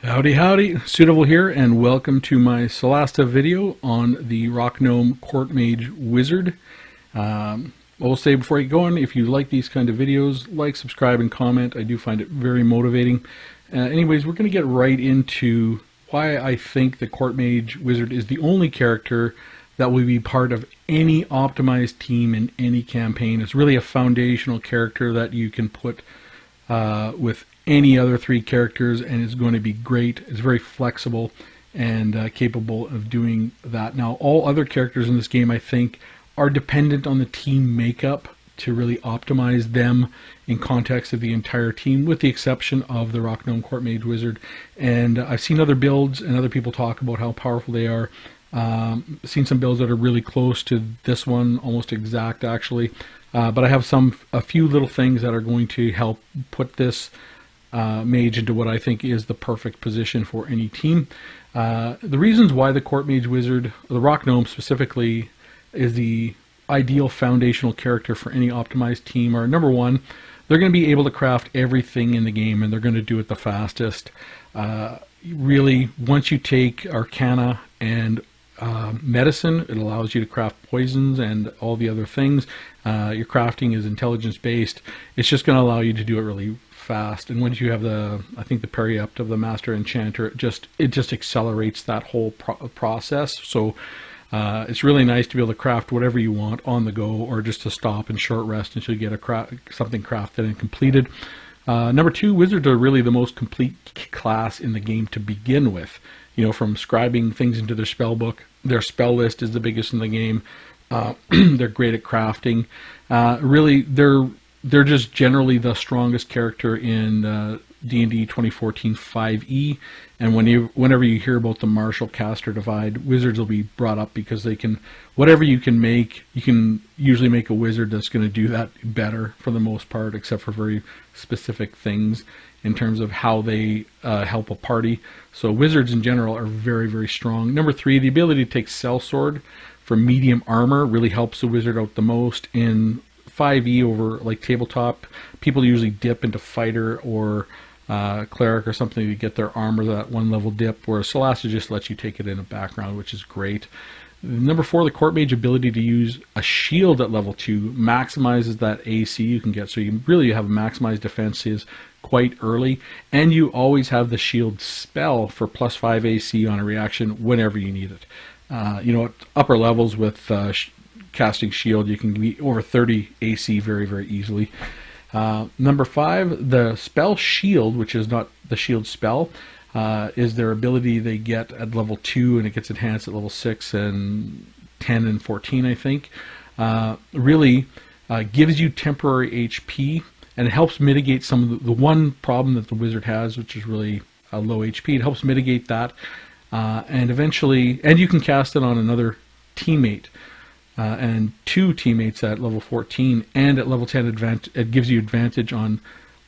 Howdy howdy, Suitable here, and welcome to my Solasta video on the Rock Gnome Court Mage Wizard. I will say before you go on, if you like these kind of videos, like, subscribe, and comment. I do find it very motivating. Anyways, we're going to get right into why I think the Court Mage Wizard is the only character that will be part of any optimized team in any campaign. It's really a foundational character that you can put with any other three characters, and it's going to be great. It's very flexible and capable of doing that. Now, all other characters in this game, I think, are dependent on the team makeup to really optimize them in context of the entire team, with the exception of the Rock Gnome Court Mage Wizard. And I've seen other builds and other people talk about how powerful they are. Seen some builds that are really close to this one, almost exact actually. But I have a few little things that are going to help put this mage into what I think is the perfect position for any team. The reasons why the Court Mage Wizard, the Rock Gnome specifically, is the ideal foundational character for any optimized team are: number one, they're going to be able to craft everything in the game, and they're going to do it the fastest. Really, once you take Arcana and medicine, it allows you to craft poisons and all the other things. Your crafting is intelligence based. It's just going to allow you to do it really fast. And once you have I think the Periapt of the Master Enchanter, it just accelerates that whole process. So it's really nice to be able to craft whatever you want on the go, or just to stop and short rest until you get something crafted and completed. Number two, wizards are really the most complete class in the game to begin with. You know, from scribing things into their spell book, their spell list is the biggest in the game. They're great at crafting. Really, they're just generally the strongest character in D&D 2014 5e. And whenever you hear about the martial caster divide, wizards will be brought up because they can, whatever you can make, you can usually make a wizard that's going to do that better for the most part, except for very specific things in terms of how they help a party. So wizards in general are very, very strong. Number three, the ability to take Sellsword for medium armor really helps the wizard out the most. In 5e over like tabletop, people usually dip into fighter or cleric or something to get their armor that one level dip, whereas Solasta just lets you take it in a background, which is great. Number four, the Court Mage ability to use a shield at level 2 maximizes that AC you can get, so you really have maximized defenses quite early, and you always have the shield spell for +5 AC on a reaction whenever you need it. You know, at upper levels with casting shield, you can be over 30 AC very, very easily. Number five, the spell shield, which is not the shield spell, is their ability they get at level 2, and it gets enhanced at level 6 and 10 and 14, I think. Really gives you temporary HP, and it helps mitigate some of the one problem that the wizard has, which is really low HP. It helps mitigate that, and eventually, and you can cast it on another teammate. And two teammates at level 14, and at level 10 it gives you advantage on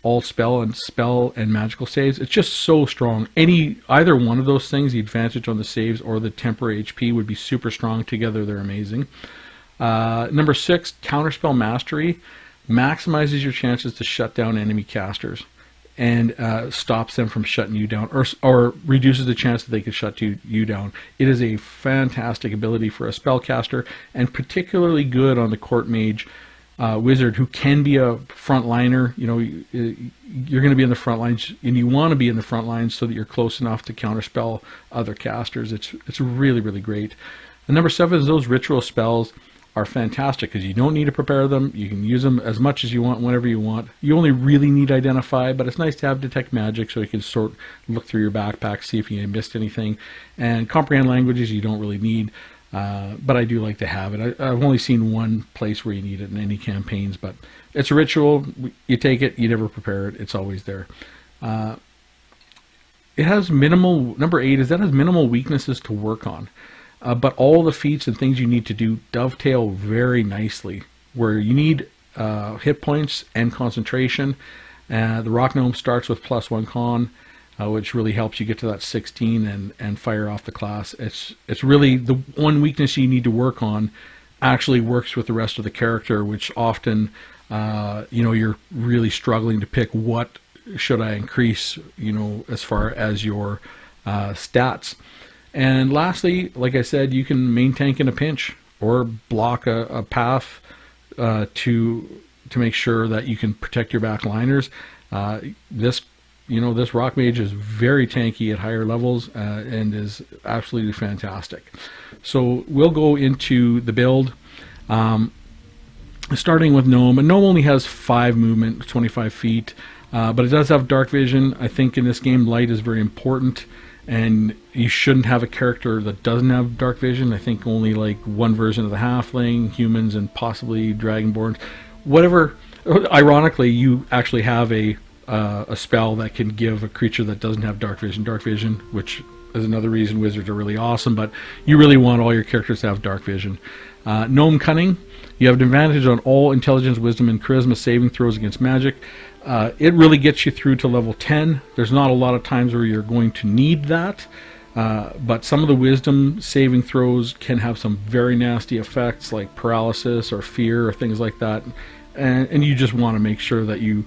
all spell and magical saves. It's just so strong. Either one of those things, the advantage on the saves or the temporary HP, would be super strong together. They're amazing. Number six, Counterspell Mastery maximizes your chances to shut down enemy casters, and stops them from shutting you down, or reduces the chance that they could shut you down. It is a fantastic ability for a spellcaster, and particularly good on the Court Mage Wizard, who can be a frontliner. You know, you're going to be in the front lines, and you want to be in the front lines so that you're close enough to counterspell other casters. It's really, really great. And number seven is those ritual spells are fantastic because you don't need to prepare them. You can use them as much as you want, whenever you want. You only really need Identify, but it's nice to have Detect Magic so you can look through your backpack, see if you missed anything. And Comprehend Languages you don't really need, but I do like to have it. I've only seen one place where you need it in any campaigns, but it's a ritual. You take it, you never prepare it. It's always there. It has minimal, number 8 is that it has minimal weaknesses to work on. But all the feats and things you need to do dovetail very nicely. Where you need hit points and concentration, the Rock Gnome starts with +1 con, which really helps you get to that 16 and fire off the class. It's really the one weakness you need to work on actually works with the rest of the character, which often you know, you're really struggling to pick what should I increase, as far as your stats. And lastly, like I said, you can main tank in a pinch or block a path to make sure that you can protect your backliners. This Rock Mage is very tanky at higher levels and is absolutely fantastic. So we'll go into the build, starting with Gnome. And Gnome only has 5 movement, 25 feet, but it does have dark vision. I think in this game light is very important, and you shouldn't have a character that doesn't have dark vision. I think only like one version of the halfling, humans, and possibly dragonborn. Whatever. Ironically, you actually have a spell that can give a creature that doesn't have dark vision, which is another reason wizards are really awesome, but you really want all your characters to have dark vision. Gnome Cunning, you have an advantage on all intelligence, wisdom, and charisma saving throws against magic. It really gets you through to level 10. There's not a lot of times where you're going to need that, but some of the wisdom saving throws can have some very nasty effects like paralysis or fear or things like that, and you just want to make sure that you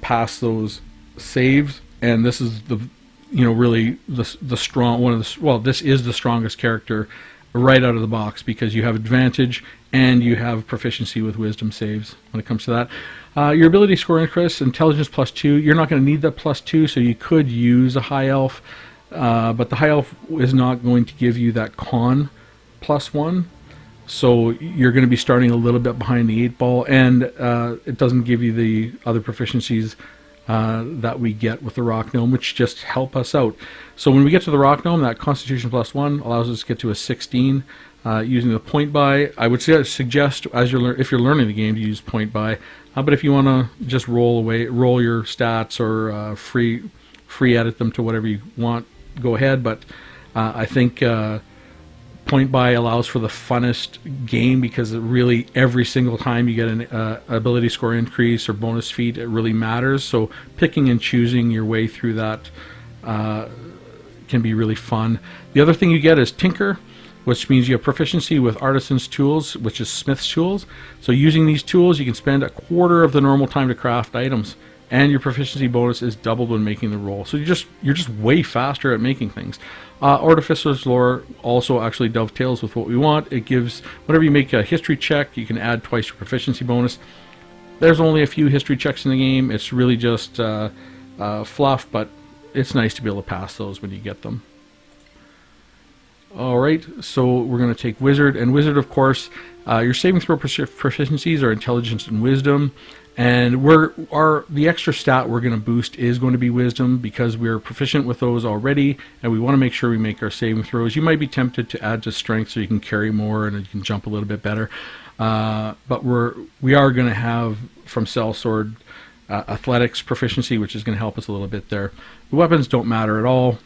pass those saves. And this is really the strong one of the, well, this is the strongest character right out of the box, because you have advantage and you have proficiency with wisdom saves when it comes to that. Your ability score increase, intelligence +2. You're not going to need that +2, so you could use a high elf, but the high elf is not going to give you that con +1. So you're going to be starting a little bit behind the 8 ball, and it doesn't give you the other proficiencies that we get with the Rock Gnome, which just help us out. So when we get to the Rock Gnome, that Constitution +1 allows us to get to a 16 using the point buy. I would suggest if you're learning the game, to use point buy, but if you want to just roll your stats or free edit them to whatever you want, go ahead. But I think point buy allows for the funnest game, because it really, every single time you get an ability score increase or bonus feat, it really matters. So picking and choosing your way through that can be really fun. The other thing you get is Tinker, which means you have proficiency with Artisan's Tools, which is Smith's Tools. So using these tools, you can spend a quarter of the normal time to craft items, and your proficiency bonus is doubled when making the roll. So you're just way faster at making things. Artificer's Lore also actually dovetails with what we want. It gives, whenever you make a history check, you can add twice your proficiency bonus. There's only a few history checks in the game. It's really just fluff, but it's nice to be able to pass those when you get them. Alright, so we're going to take Wizard. And Wizard, of course, your saving throw proficiencies are Intelligence and Wisdom. And the extra stat we're going to boost is going to be Wisdom, because we're proficient with those already, and we want to make sure we make our saving throws. You might be tempted to add to Strength so you can carry more and you can jump a little bit better. But we are going to have from Sellsword Athletics proficiency, which is going to help us a little bit there. The weapons don't matter at all.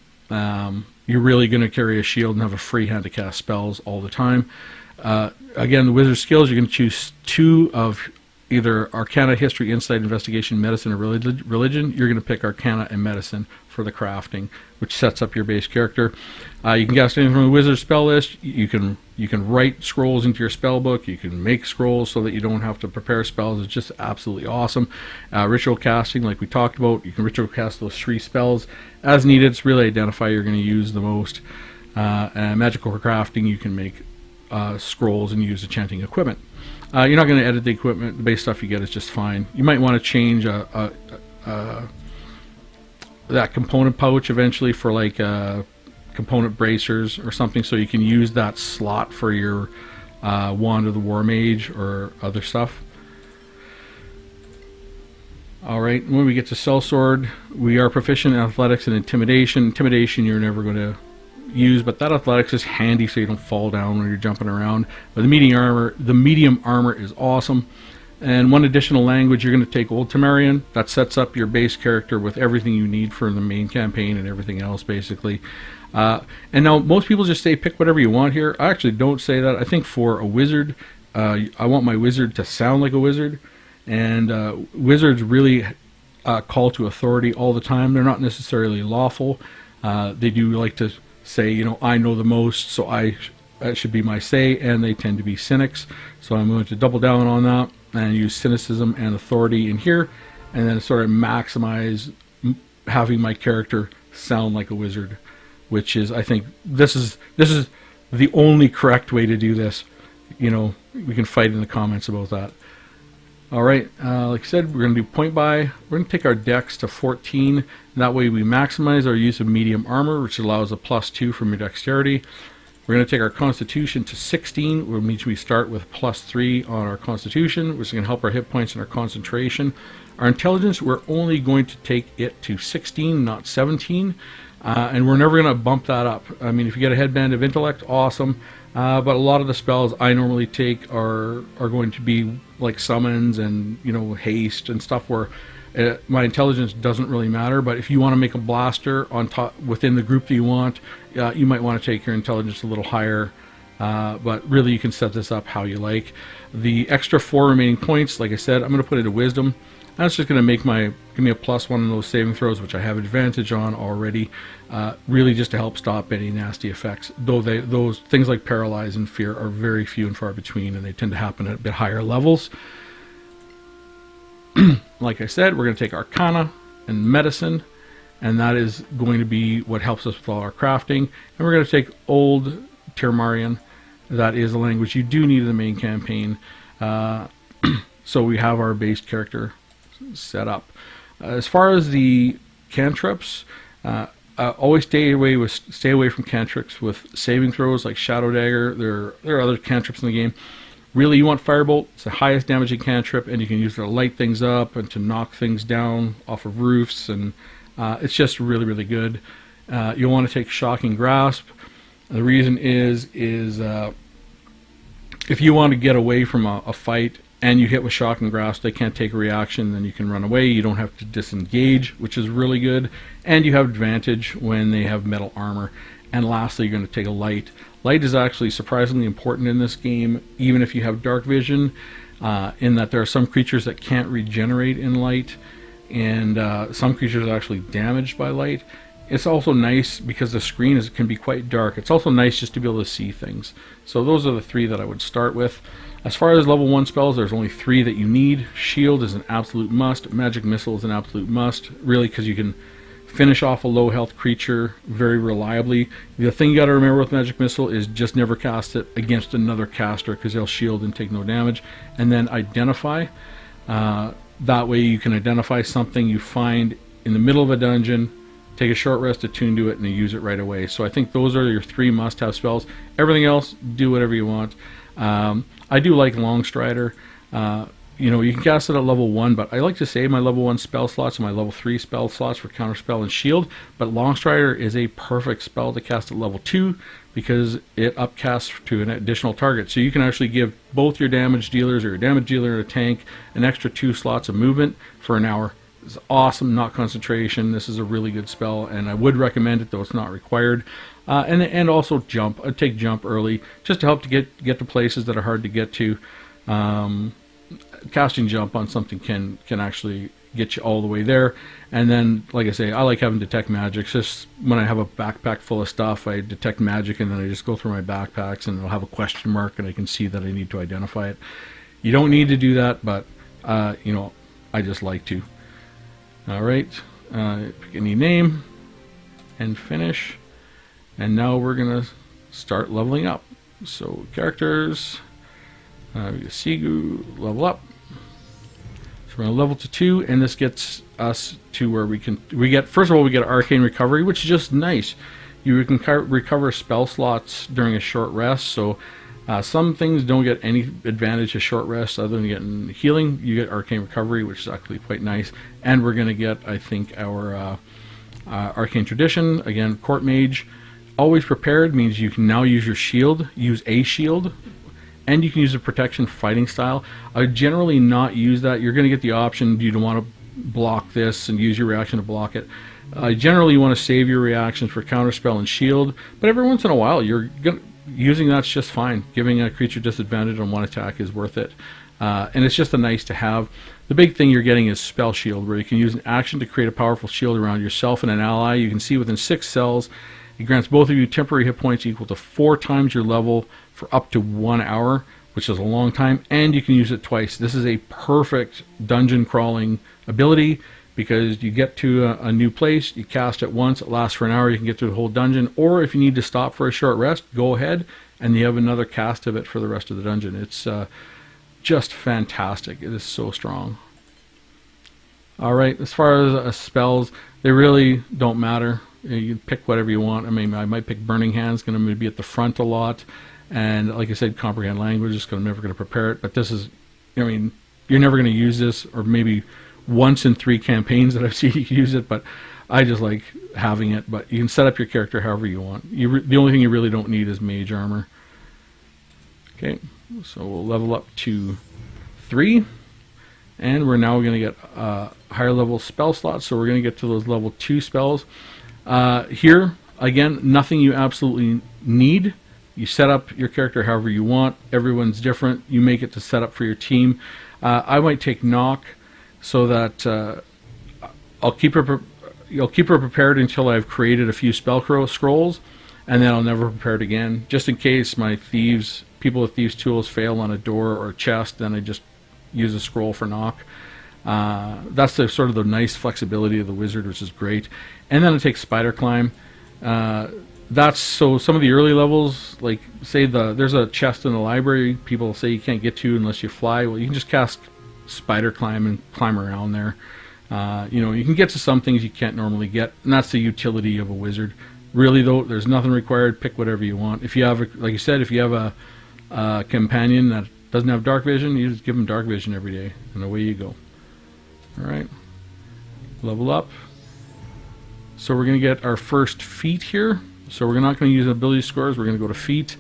You're really going to carry a shield and have a free hand to cast spells all the time. Again, the Wizard skills, you're going to choose 2 of either Arcana, History, Insight, Investigation, Medicine, or Religion. You're going to pick Arcana and Medicine for the crafting, which sets up your base character. You can cast anything from the Wizard spell list. You can write scrolls into your spell book. You can make scrolls so that you don't have to prepare spells. It's just absolutely awesome. Ritual casting, like we talked about, you can ritual cast those 3 spells as needed. It's really identify you're going to use the most. And magical crafting, you can make scrolls and use enchanting equipment. You're not going to edit the equipment. The base stuff you get is just fine. You might want to change that component pouch eventually for like component bracers or something, so you can use that slot for your Wand of the War Mage or other stuff. Alright, when we get to Sellsword, we are proficient in Athletics and Intimidation. Intimidation you're never going to use, but that Athletics is handy so you don't fall down when you're jumping around. But the medium armor is awesome. And one additional language, you're going to take Old Temerian. That sets up your base character with everything you need for the main campaign and everything else, basically. And now most people just say pick whatever you want here. I actually don't say that. I think for a wizard, I want my wizard to sound like a wizard. And wizards really call to authority all the time. They're not necessarily lawful. They do like to say, I know the most, so that should be my say, and they tend to be cynics. So I'm going to double down on that and use cynicism and authority in here. and then sort of maximize having my character sound like a wizard, which is, I think, this is the only correct way to do this. You know, we can fight in the comments about that. All right, like I said, we're going to do point buy. We're going to take our dex to 14. And that way we maximize our use of medium armor, which allows a +2 from your dexterity. We're going to take our constitution to 16, which means we start with +3 on our constitution, which is going to help our hit points and our concentration. Our intelligence, we're only going to take it to 16, not 17. And we're never going to bump that up. I mean, if you get a headband of intellect, awesome. But a lot of the spells I normally take are going to be like summons and, you know, haste and stuff where my intelligence doesn't really matter. But if you want to make a blaster on top within the group that you want, you might want to take your intelligence a little higher. But really, you can set this up how you like. The extra 4 remaining points, like I said, I'm going to put into wisdom. That's just going to give me a +1 on those saving throws, which I have advantage on already. Really just to help stop any nasty effects. Though those things like paralyze and fear are very few and far between, and they tend to happen at a bit higher levels. Like I said, we're going to take Arcana and Medicine, and that is going to be what helps us with all our crafting. And we're going to take Old Tirmarian. That is a language you do need in the main campaign. So we have our base character set up. As far as the cantrips, always stay away from cantrips with saving throws like Shadow Dagger. There are other cantrips in the game. Really, you want Firebolt. It's the highest damaging cantrip, and you can use it to light things up and to knock things down off of roofs, and it's just really, really good. You'll want to take Shocking Grasp. The reason is if you want to get away from a fight and you hit with Shocking Grasp, they can't take a reaction, then you can run away. You don't have to disengage, which is really good. And you have advantage when they have metal armor. And lastly, you're going to take a Light. Light is actually surprisingly important in this game, even if you have dark vision, in that there are some creatures that can't regenerate in light, and some creatures are actually damaged by light. It's also nice because the screen can be quite dark. It's also nice just to be able to see things. So those are the 3 that I would start with. As far as level 1 spells, there's only 3 that you need. Shield is an absolute must. Magic Missile is an absolute must, really, because you can finish off a low health creature very reliably. The thing you got to remember with Magic Missile is just never cast it against another caster, because they'll shield and take no damage. And then Identify. That way you can identify something you find in the middle of a dungeon, take a short rest, attune to it, and use it right away. So I think those are your 3 must-have spells. Everything else, do whatever you want. I do like Longstrider. You know, you can cast it at level 1, but I like to save my level 1 spell slots and my level 3 spell slots for Counterspell and Shield. But Longstrider is a perfect spell to cast at level 2 because it upcasts to an additional target. So you can actually give both your damage dealers or your damage dealer and a tank an extra 2 slots of movement for an hour. It's awesome, not concentration. This is a really good spell, and I would recommend it, though it's not required. And also jump. I'd take jump early just to help to get to places that are hard to get to. Casting jump on something can actually get you all the way there. And then, like I say, I like having detect magic. Just when I have a backpack full of stuff, I detect magic, and then I just go through my backpacks, and I'll have a question mark, and I can see that I need to identify it. You don't need to do that, but you know, I just like to. All right, pick any name and finish. And now we're gonna start leveling up. So characters, Sigu, level up. So we're gonna level to 2, and this gets us to where we get first of all we get Arcane Recovery, which is just nice. You can recover spell slots during a short rest. So some things don't get any advantage of short rest other than getting healing. You get Arcane Recovery, which is actually quite nice. And we're gonna get, I think, our Arcane Tradition again. Court Mage. Always prepared means you can now use your shield, use a shield, and you can use a protection fighting style. I would generally not use that. You're going to get the option, do you want to block this and use your reaction to block it. Generally you want to save your reactions for counterspell and shield, but every once in a while using that's just fine. Giving a creature disadvantage on one attack is worth it. And it's just a nice to have. The big thing you're getting is Spell Shield, where you can use an action to create a powerful shield around yourself and an ally. You can see within 6 cells. It grants both of you temporary hit points equal to 4 times your level for up to 1 hour, which is a long time, and you can use it twice. This is a perfect dungeon crawling ability because you get to a new place, you cast it once, it lasts for an hour, you can get through the whole dungeon, or if you need to stop for a short rest, go ahead and you have another cast of it for the rest of the dungeon. It's just fantastic. It is so strong. Alright, as far as spells, they really don't matter. You can pick whatever you want. I mean, I might pick Burning Hands, going to be at the front a lot, and like I said, Comprehend Language, just I'm never going to prepare it, but this is, I mean, you're never going to use this, or maybe once in 3 campaigns that I've seen you use it, but I just like having it. But you can set up your character however you want. The only thing you really don't need is Mage Armor. Okay, so we'll level up to 3, and we're now going to get higher level spell slots, so we're going to get to those level 2 spells. Here, again, nothing you absolutely need. You set up your character however you want. Everyone's different. You make it to set up for your team. I might take Knock, so that I'll keep her prepared until I've created a few spell scrolls, and then I'll never prepare it again, just in case my people with thieves tools fail on a door or a chest. Then I just use a scroll for Knock. That's the sort of the nice flexibility of the wizard, which is great. And then I take Spider Climb. That's so some of the early levels, like say there's a chest in the library people say you can't get to unless you fly. Well, you can just cast Spider Climb and climb around there. You can get to some things you can't normally get, and that's the utility of a wizard. Really though, there's nothing required. Pick whatever you want. If you have, like you said, if you have a companion that doesn't have dark vision, you just give them dark vision every day, and away you go. All right, level up. So we're going to get our first feat here. So we're not going to use ability scores. We're going to go to feat,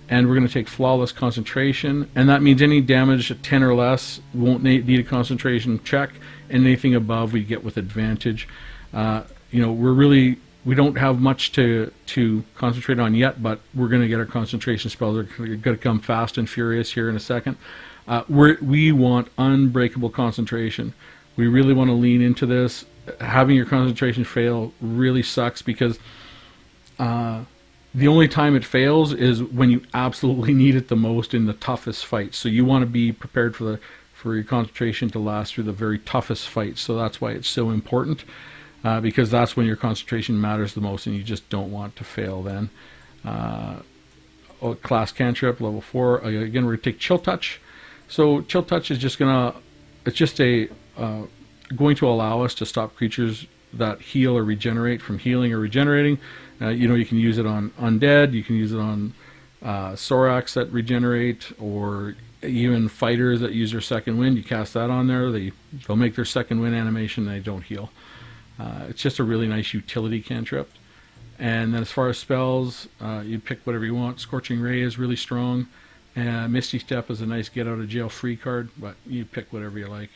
and we're going to take Flawless Concentration, and that means any damage at 10 or less won't need a concentration check, and anything above we get with advantage. We don't have much to concentrate on yet, but we're going to get our concentration spells. They're going to come fast and furious here in a second. We want unbreakable concentration. We really want to lean into this. Having your concentration fail really sucks, because the only time it fails is when you absolutely need it the most in the toughest fight. So you want to be prepared for your concentration to last through the very toughest fights. So that's why it's so important, because that's when your concentration matters the most, and you just don't want to fail then. Class Cantrip, level 4. Again, we're going to take Chill Touch. So Chill Touch is just going to allow us to stop creatures that heal or regenerate from healing or regenerating. You can use it on undead, you can use it on Sorax that regenerate, or even fighters that use their second wind. You cast that on there, they'll make their second wind animation, and they don't heal. It's just a really nice utility cantrip. And then as far as spells, you pick whatever you want. Scorching Ray is really strong, and Misty Step is a nice get out of jail free card, but you pick whatever you like.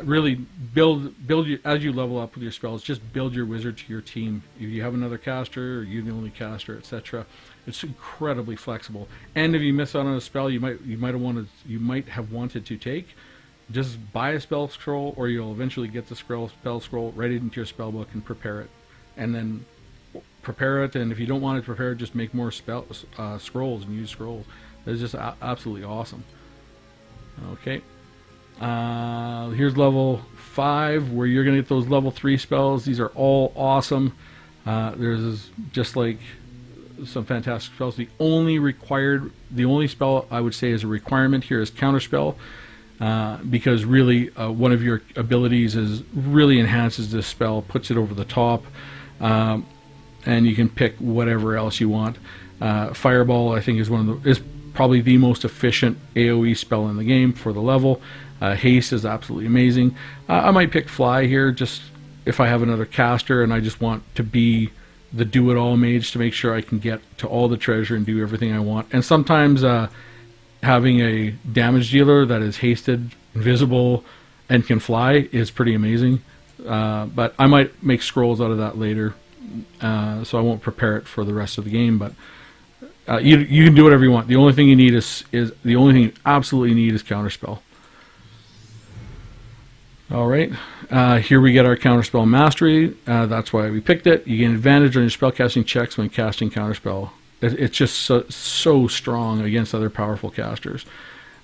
Really build as you level up with your spells. Just build your wizard to your team. If you have another caster, or you're the only caster, etc., it's incredibly flexible. And if you miss out on a spell you might have wanted to take, just buy a spell scroll, or you'll eventually get the spell scroll right into your spell book and prepare it. And then prepare it. And if you don't want to prepare it, just make more scrolls and use scrolls. It's just absolutely awesome. Okay. Here's level 5, where you're going to get those level 3 spells. These are all awesome. There's just like some fantastic spells. The only spell I would say is a requirement here is Counterspell, because really one of your abilities really enhances this spell, puts it over the top, and you can pick whatever else you want. Fireball, I think, is probably the most efficient AoE spell in the game for the level. Haste is absolutely amazing. I might pick Fly here, just if I have another caster and I just want to be the do-it-all mage to make sure I can get to all the treasure and do everything I want. And sometimes having a damage dealer that is hasted, invisible, and can fly is pretty amazing. But I might make scrolls out of that later, so I won't prepare it for the rest of the game. But you can do whatever you want. The only thing you need is the only thing you absolutely need is Counterspell. Alright, here we get our Counterspell Mastery. That's why we picked it. You gain advantage on your spellcasting checks when casting Counterspell. it's just so strong against other powerful casters.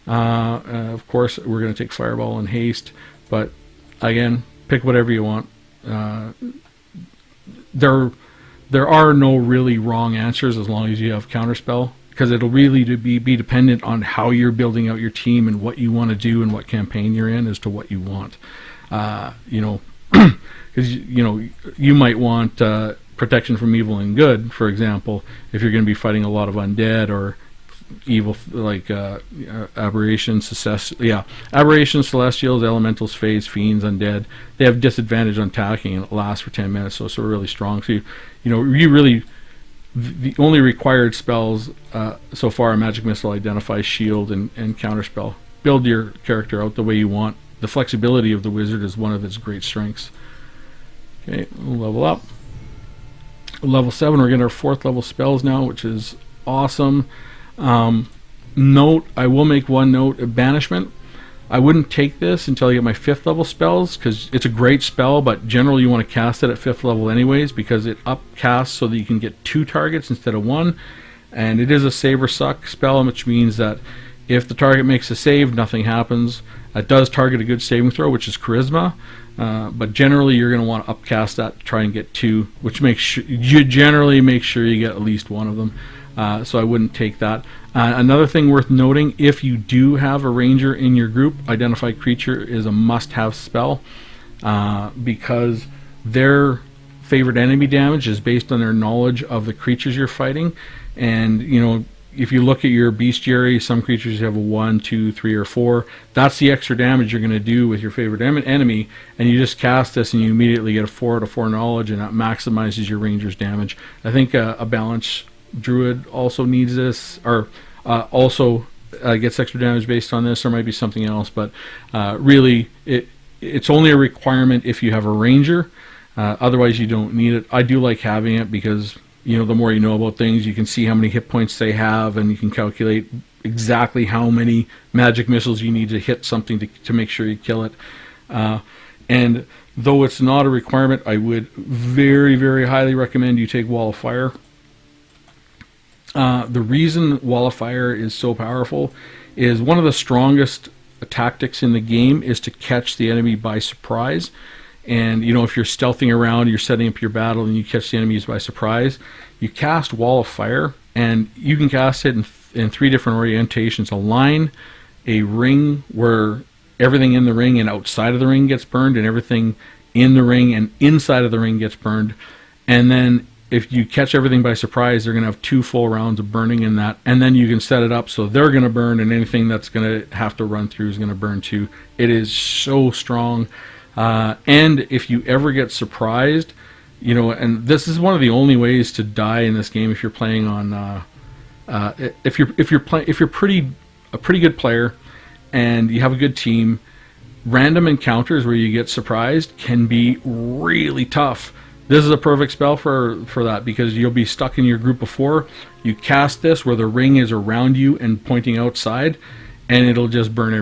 Of course, we're going to take Fireball and Haste, but again, pick whatever you want. There are no really wrong answers as long as you have Counterspell, because it'll really be dependent on how you're building out your team and what you want to do and what campaign you're in as to what you want. Because you might want protection from evil and good, for example, if you're going to be fighting a lot of undead or evil, like aberrations, celestials, elementals, fays, fiends, undead. They have disadvantage on attacking, and it lasts for 10 minutes, so it's really strong. So you really, the only required spells so far are Magic Missile, Identify, Shield, and Counterspell. Build your character out the way you want. The flexibility of the wizard is one of its great strengths. Okay, we'll level up. Level 7, we're getting our 4th level spells now, which is awesome. Note, I will make one note, Banishment. I wouldn't take this until I get my 5th level spells, because it's a great spell, but generally you want to cast it at 5th level anyways, because it upcasts so that you can get 2 targets instead of 1, and it is a save or suck spell, which means that if the target makes a save, nothing happens. It does target a good saving throw, which is Charisma, but generally you're going to want to upcast that to try and get 2, which makes sure you generally make sure you get at least 1 of them. So I wouldn't take that. Another thing worth noting, if you do have a ranger in your group, Identify Creature is a must-have spell, because their favorite enemy damage is based on their knowledge of the creatures you're fighting. And if you look at your bestiary, some creatures have a 1, 2, 3, or 4. That's the extra damage you're going to do with your favorite enemy, and you just cast this and you immediately get a 4 out of 4 knowledge, and that maximizes your ranger's damage. I think a balanced druid also needs this, or also gets extra damage based on this. There might be something else, but really it's only a requirement if you have a ranger. Otherwise you don't need it. I do like having it because the more you know about things, you can see how many hit points they have, and you can calculate exactly how many magic missiles you need to hit something to make sure you kill it. And though it's not a requirement, I would very, very highly recommend you take Wall of Fire. The reason Wall of Fire is so powerful is one of the strongest tactics in the game is to catch the enemy by surprise. And if you're stealthing around, you're setting up your battle, and you catch the enemies by surprise, you cast Wall of Fire, and you can cast it in 3 different orientations: a line, a ring where everything in the ring and outside of the ring gets burned, and everything in the ring and inside of the ring gets burned. And then if you catch everything by surprise, they're going to have 2 full rounds of burning in that, and then you can set it up so they're going to burn, and anything that's going to have to run through is going to burn too. It is so strong. And if you ever get surprised, and this is one of the only ways to die in this game if you're playing on, if you're a pretty good player and you have a good team, random encounters where you get surprised can be really tough. This is a perfect spell for that, because you'll be stuck in your group before. You cast this where the ring is around you and pointing outside, and it'll just burn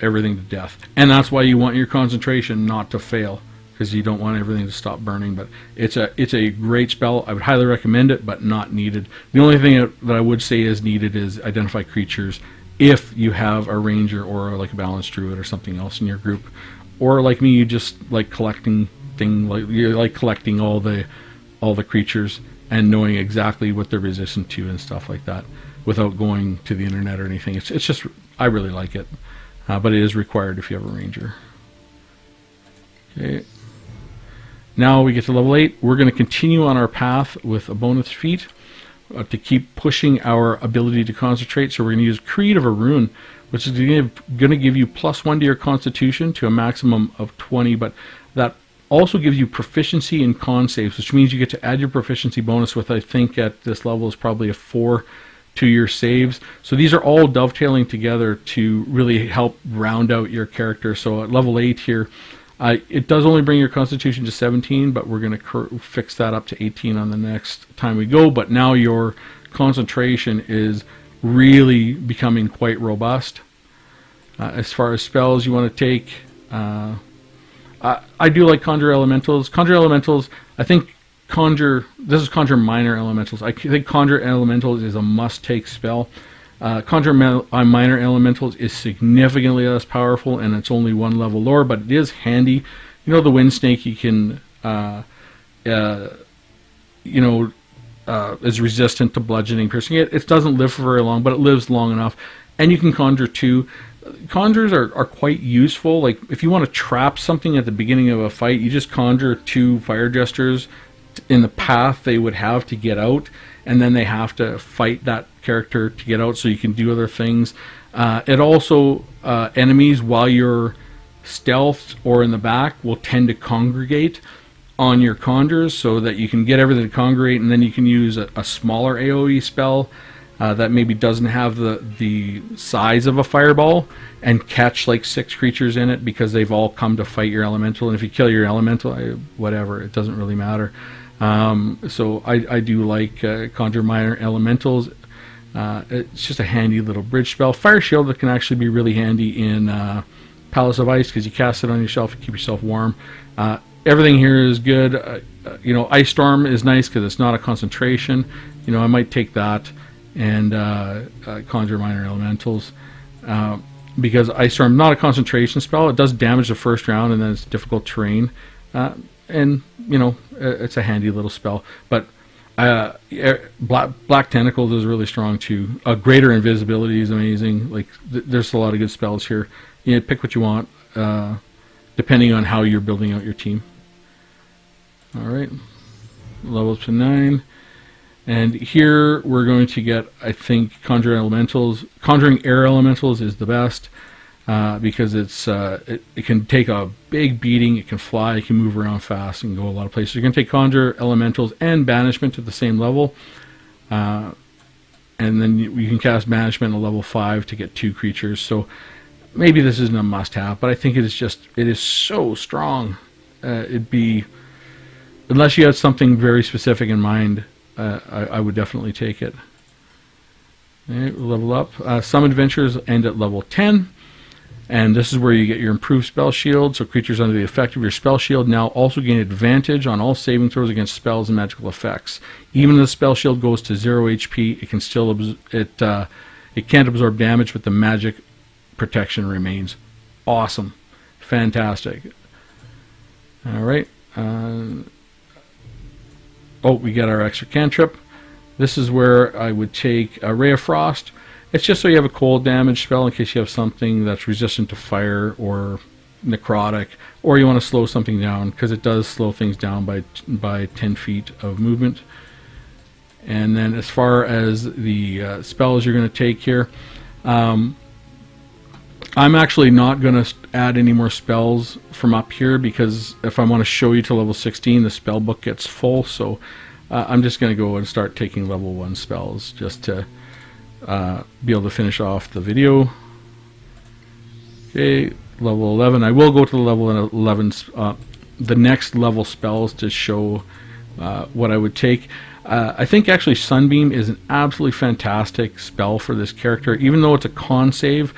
everything to death. And that's why you want your concentration not to fail, because you don't want everything to stop burning. But it's a great spell. I would highly recommend it, but not needed. The only thing that I would say is needed is Identify Creatures if you have a ranger or like a balanced druid or something else in your group. Or like me, you just like collecting you like collecting all the creatures and knowing exactly what they're resistant to and stuff like that, without going to the internet or anything. It's just, I really like it, but it is required if you have a ranger. Okay. Now we get to level 8. We're going to continue on our path with a bonus feat to keep pushing our ability to concentrate. So we're going to use Creed of a Rune, which is going to give you +1 to your Constitution to a maximum of 20, but that also gives you proficiency in con saves, which means you get to add your proficiency bonus with, I think at this level is probably a 4 to your saves. So these are all dovetailing together to really help round out your character. So at level 8 here, it does only bring your Constitution to 17, but we're going to fix that up to 18 on the next time we go. But now your concentration is really becoming quite robust. As far as spells you want to take, I do like Conjure Elementals. Conjure Elementals, I think conjure. This is conjure minor elementals. I think conjure elementals is a must-take spell. Conjure minor elementals is significantly less powerful, and it's only one level lower, but it is handy. You know, the wind snake, you can, is resistant to bludgeoning, piercing. It doesn't live for very long, but it lives long enough. And you can conjure 2. Conjures are quite useful. Like, if you want to trap something at the beginning of a fight, you just conjure 2 fire jesters in the path they would have to get out, and then they have to fight that character to get out, so you can do other things. It also, enemies, while you're stealthed or in the back, will tend to congregate on your conjures, so that you can get everything to congregate, and then you can use a smaller AoE spell that maybe doesn't have the size of a fireball, and catch like 6 creatures in it, because they've all come to fight your elemental. And if you kill your elemental, whatever, it doesn't really matter. So I do like conjure minor elementals. It's just a handy little bridge spell. Fire shield that can actually be really handy in Palace of Ice, because you cast it on yourself and keep yourself warm. Everything here is good. Ice Storm is nice because it's not a concentration. I might take that and conjure minor elementals, because Ice Storm, not a concentration spell. It does damage the first round, and then it's difficult terrain, and it's a handy little spell. But Black Tentacles is really strong too. Greater Invisibility is amazing. Like, there's a lot of good spells here. Pick what you want, depending on how you're building out your team. All right, level up to 9. And here we're going to get, I think, Conjuring Air Elementals is the best, because it can take a big beating, it can fly, it can move around fast, and go a lot of places. You're going to take Conjure Elementals and Banishment at the same level, and then you can cast Banishment at level 5 to get 2 creatures. So maybe this isn't a must-have, but I think it is so strong. It'd be, unless you had something very specific in mind, I would definitely take it. Okay, level up. Some adventures end at level 10, and this is where you get your improved spell shield. So creatures under the effect of your spell shield now also gain advantage on all saving throws against spells and magical effects. Even if the spell shield goes to 0 HP, it can still it can't absorb damage, but the magic protection remains. Awesome, fantastic. All right. We got our extra cantrip. This is where I would take a Ray of Frost. It's just so you have a cold damage spell in case you have something that's resistant to fire or necrotic, or you want to slow something down, because it does slow things down by 10 feet of movement. And then as far as the spells you're going to take here, I'm actually not going to add any more spells from up here, because if I want to show you to level 16, the spell book gets full. So I'm just going to go and start taking level 1 spells just to be able to finish off the video. Okay, level 11. I will go to the level 11, the next level spells, to show what I would take. I think actually Sunbeam is an absolutely fantastic spell for this character. Even though it's a con save,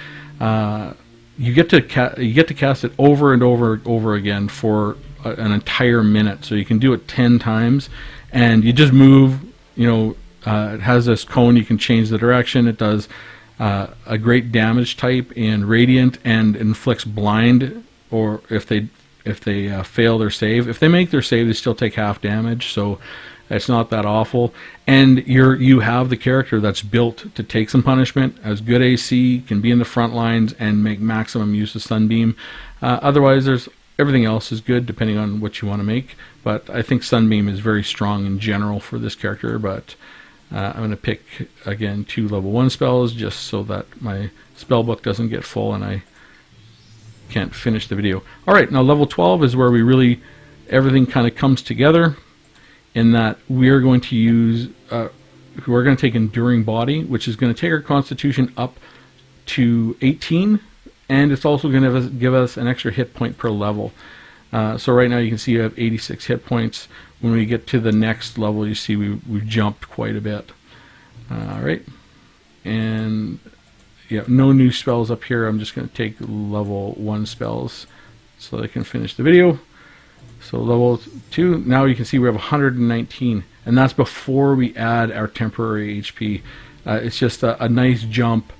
you get to cast it over and over again for an entire minute. So you can do it 10 times, and you just move. It has this cone. You can change the direction. It does a great damage type in Radiant, and inflicts blind. Or if they fail their save, if they make their save, they still take half damage. So it's not that awful, and you have the character that's built to take some punishment, has good AC, can be in the front lines, and make maximum use of Sunbeam. Otherwise, everything else is good depending on what you want to make, but I think Sunbeam is very strong in general for this character. But I'm going to pick again 2 level 1 spells, just so that my spell book doesn't get full and I can't finish the video. Alright, now level 12 is where everything kind of comes together, in that we're going to use, we're going to take Enduring Body, which is going to take our Constitution up to 18, and it's also going to give us an extra hit point per level. So right now you can see you have 86 hit points. When we get to the next level, you see we've jumped quite a bit. Alright, and yeah, no new spells up here. I'm just going to take level 1 spells so that I can finish the video. So level 2, now you can see we have 119, and that's before we add our temporary HP. It's just a nice jump,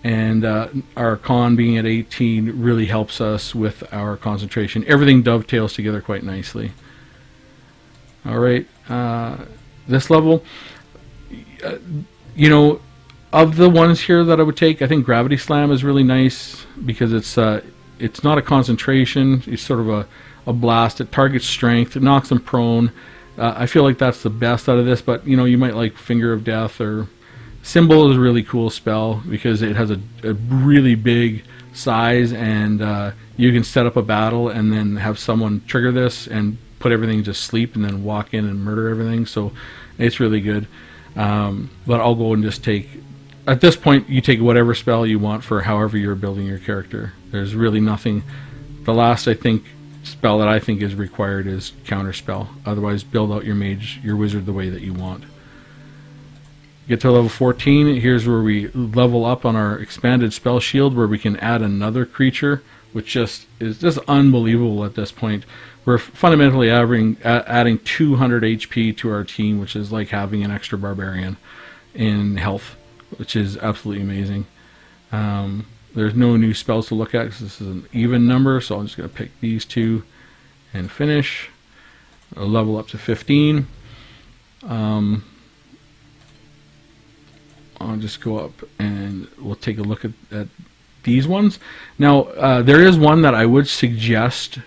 and our con being at 18 really helps us with our concentration. Everything dovetails together quite nicely. Alright, this level, you know, of the ones here that I would take, I think Gravity Slam is really nice because it's not a concentration, it's sort of a blast. It targets strength, it knocks them prone. I feel like that's the best out of this, but you know, you might like Finger of Death, or Symbol is a really cool spell because it has a really big size, and you can set up a battle and then have someone trigger this and put everything to sleep and then walk in and murder everything. So it's really good. But I'll go and just take, at this point you take whatever spell you want for however you're building your character. There's really nothing. The last, I think, spell that I think is required is Counter Spell. Otherwise, build out your mage, your wizard, the way that you want. Get to level 14, here's where we level up on our expanded spell shield, where we can add another creature, which just is just unbelievable at this point. We're fundamentally adding 200 HP to our team, which is like having an extra barbarian in health, which is absolutely amazing. There's no new spells to look at because this is an even number, so I'm just going to pick these two and finish. I'll level up to 15. I'll just go up and we'll take a look at these ones. Now, there is one that I would suggest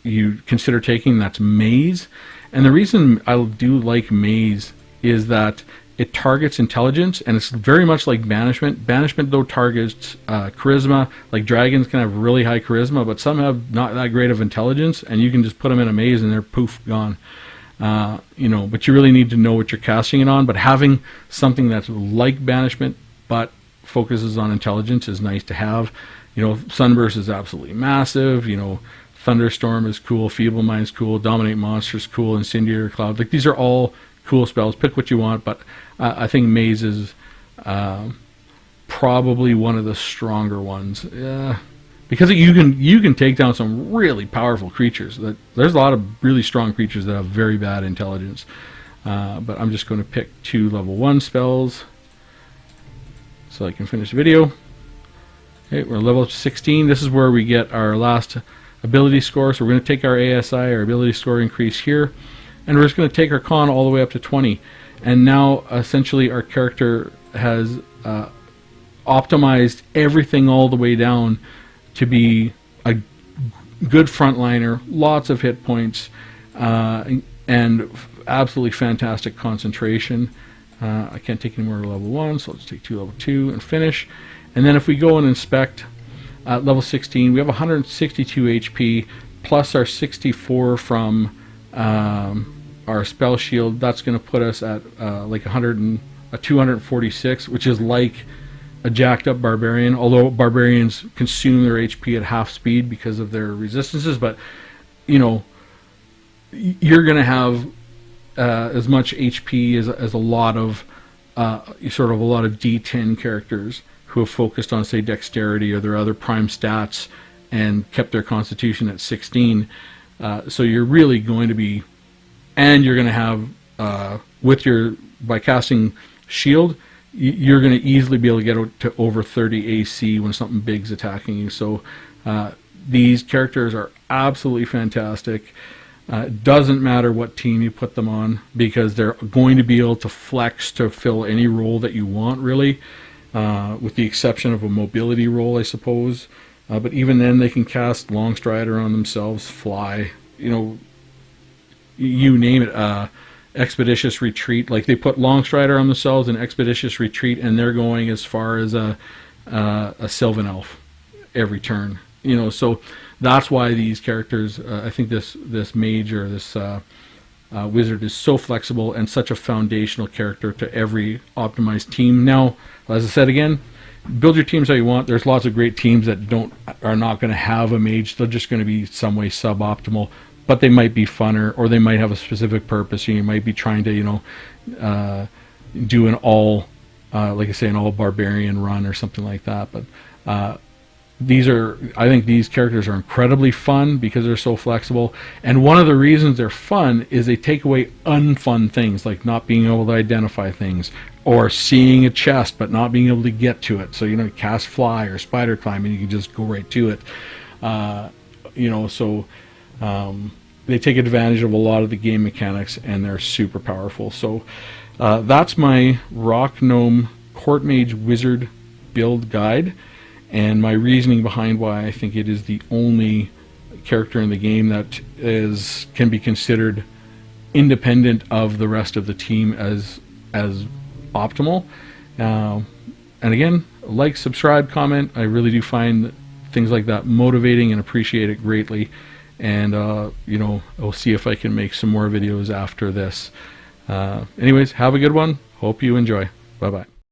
you consider taking, that's Maze. And the reason I do like Maze is that it targets intelligence, and it's very much like Banishment. Banishment, though, targets charisma. Like dragons can have really high charisma, but some have not that great of intelligence, and you can just put them in a maze and they're poof, gone. You know, but you really need to know what you're casting it on. But having something that's like Banishment but focuses on intelligence is nice to have. You know, Sunburst is absolutely massive. You know, Thunderstorm is cool, Feeble Mind's cool, Dominate Monsters cool, Incendiary Cloud. Like, these are all cool spells. Pick what you want, but I think Maze is probably one of the stronger ones. Because you can take down some really powerful creatures. There's a lot of really strong creatures that have very bad intelligence. But I'm just going to pick 2 level 1 spells so I can finish the video. Okay, we're level 16. This is where we get our last ability score. So we're going to take our ASI, our ability score increase here, and we're just going to take our con all the way up to 20. And now essentially our character has optimized everything all the way down to be a good frontliner, lots of hit points, and absolutely fantastic concentration. I can't take any more level 1, so let's take 2 level 2 and finish. And then if we go and inspect level 16, we have 162 HP plus our 64 from our spell shield. That's going to put us at like 246, which is like a jacked up barbarian, although barbarians consume their HP at half speed because of their resistances. But you know, you're going to have as much HP as a lot of sort of a lot of D10 characters who have focused on, say, dexterity or their other prime stats and kept their constitution at 16. So you're really going to be, and you're going to have by casting shield, you're going to easily be able to get to over 30 AC when something big's attacking you. So these characters are absolutely fantastic. It doesn't matter what team you put them on, because they're going to be able to flex to fill any role that you want, really, with the exception of a mobility role, I suppose. But even then, they can cast Long Strider on themselves, Fly, you know, you name it. Expeditious Retreat, like they put Long Strider on themselves and Expeditious Retreat, and they're going as far as a Sylvan Elf every turn. You know, so that's why these characters, I think this mage or this wizard is so flexible and such a foundational character to every optimized team. Now, as I said again, build your teams how you want. There's lots of great teams that are not going to have a mage. They're just going to be some way suboptimal, but they might be funner, or they might have a specific purpose. You might be trying to, you know, do an all, like I say, an all barbarian run or something like that. But I think these characters are incredibly fun because they're so flexible. And one of the reasons they're fun is they take away unfun things like not being able to identify things, or seeing a chest but not being able to get to it. So, you know, cast fly or spider climb and you can just go right to it. You know, so they take advantage of a lot of the game mechanics, and they're super powerful. So that's my Rock Gnome Court Mage Wizard build guide, and my reasoning behind why I think it is the only character in the game that can be considered independent of the rest of the team as optimal. And again, like, subscribe, comment. I really do find things like that motivating and appreciate it greatly. And you know, I'll see if I can make some more videos after this. Anyways, have a good one. Hope you enjoy. Bye bye.